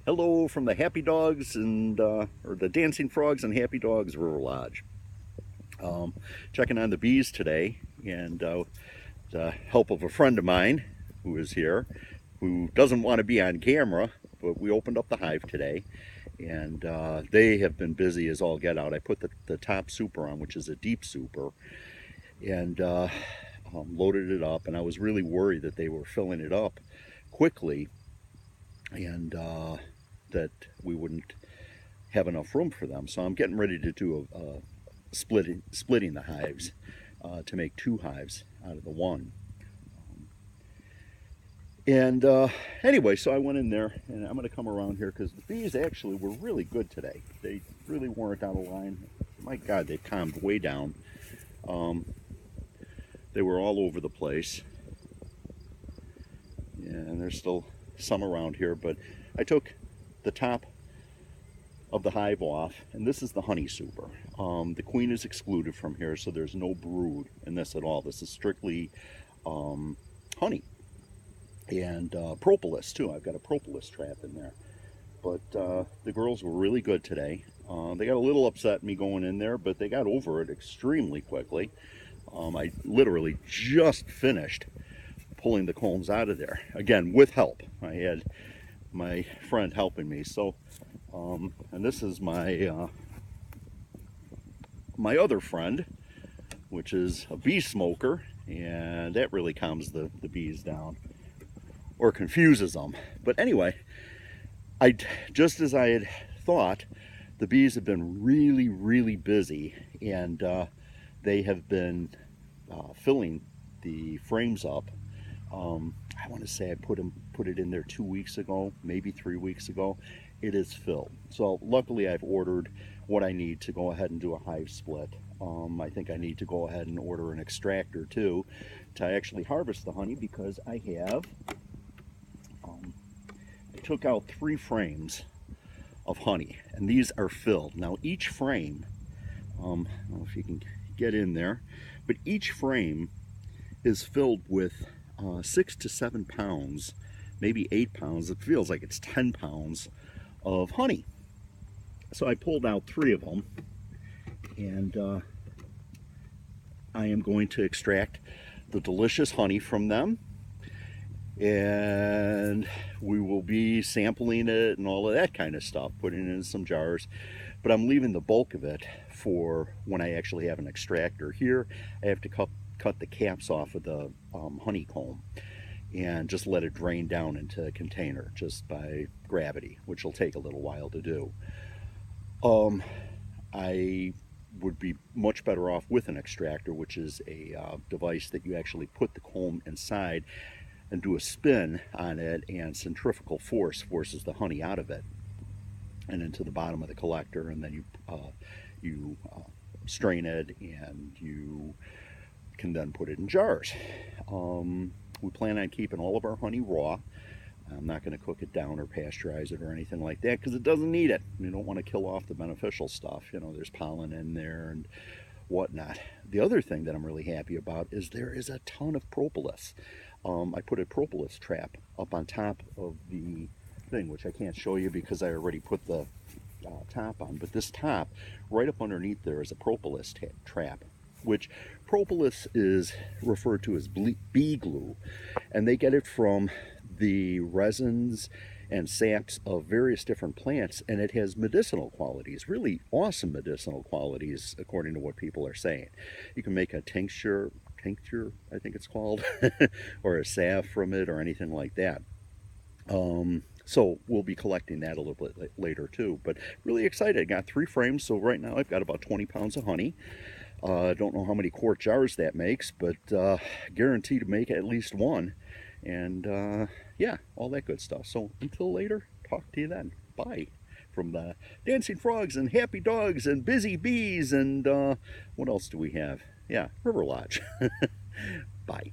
Hello from the Happy Dogs and or the Dancing Frogs and Happy Dogs River Lodge. Checking on the bees today, and the help of a friend of mine who is here, who doesn't want to be on camera, but we opened up the hive today, and they have been busy as all get out. I put the top super on, which is a deep super, and loaded it up, and I was really worried that they were filling it up quickly, and that we wouldn't have enough room for them. So I'm getting ready to do a splitting the hives to make 2 hives out of the one. Anyway, so I went in there, and I'm going to come around here because the bees actually were really good today. They really weren't out of line. My God, they calmed way down. They were all over the place, and there's still some around here, but I took the top of the hive off, and this is the honey super. The queen is excluded from here, so there's no brood in this at all. This is strictly honey, and propolis too. I've got a propolis trap in there. But the girls were really good today. They got a little upset at me going in there, but they got over it extremely quickly. I literally just finished pulling the combs out of there, again with help. I had my friend helping me. So and this is my my other friend, which is a bee smoker, and that really calms the bees down or confuses them. But anyway, just as I had thought, the bees have been really busy, and they have been filling the frames up. I want to say I put it in there 2 weeks ago, maybe 3 weeks ago. It is filled. So luckily I've ordered what I need to go ahead and do a hive split. I think I need to go ahead and order an extractor too to actually harvest the honey, because I have I took out 3 frames of honey, and these are filled. Now each frame, I don't know if you can get in there, but each frame is filled with 6 to 7 pounds, maybe 8 pounds. It feels like it's 10 pounds of honey. So I pulled out 3 of them, and I am going to extract the delicious honey from them, and we will be sampling it and all of that kind of stuff, putting it in some jars. But I'm leaving the bulk of it for when I actually have an extractor. Here I have to cut the caps off of the honeycomb and just let it drain down into a container just by gravity, which will take a little while to do. I would be much better off with an extractor, which is a device that you actually put the comb inside and do a spin on it, and centrifugal force forces the honey out of it and into the bottom of the collector, and then you strain it, and you can then put it in jars. We plan on keeping all of our honey raw. I'm not going to cook it down or pasteurize it or anything like that, because it doesn't need it. You don't want to kill off the beneficial stuff. You know, there's pollen in there and whatnot. The other thing that I'm really happy about is there is a ton of propolis. I put a propolis trap up on top of the thing, which I can't show you because I already put the top on. But this top, right up underneath there, is a propolis trap, which propolis is referred to as bee glue, and they get it from the resins and saps of various different plants, and it has medicinal qualities, really awesome medicinal qualities, according to what people are saying. You can make a tincture, I think it's called, or a salve from it, or anything like that. So we'll be collecting that a little bit later too, but really excited. I got 3 frames, so right now I've got about 20 pounds of honey. I don't know how many quart jars that makes, but guaranteed to make at least 1. And yeah, all that good stuff. So until later, talk to you then. Bye. From the Dancing Frogs and Happy Dogs and Busy Bees and what else do we have? Yeah, River Lodge. Bye.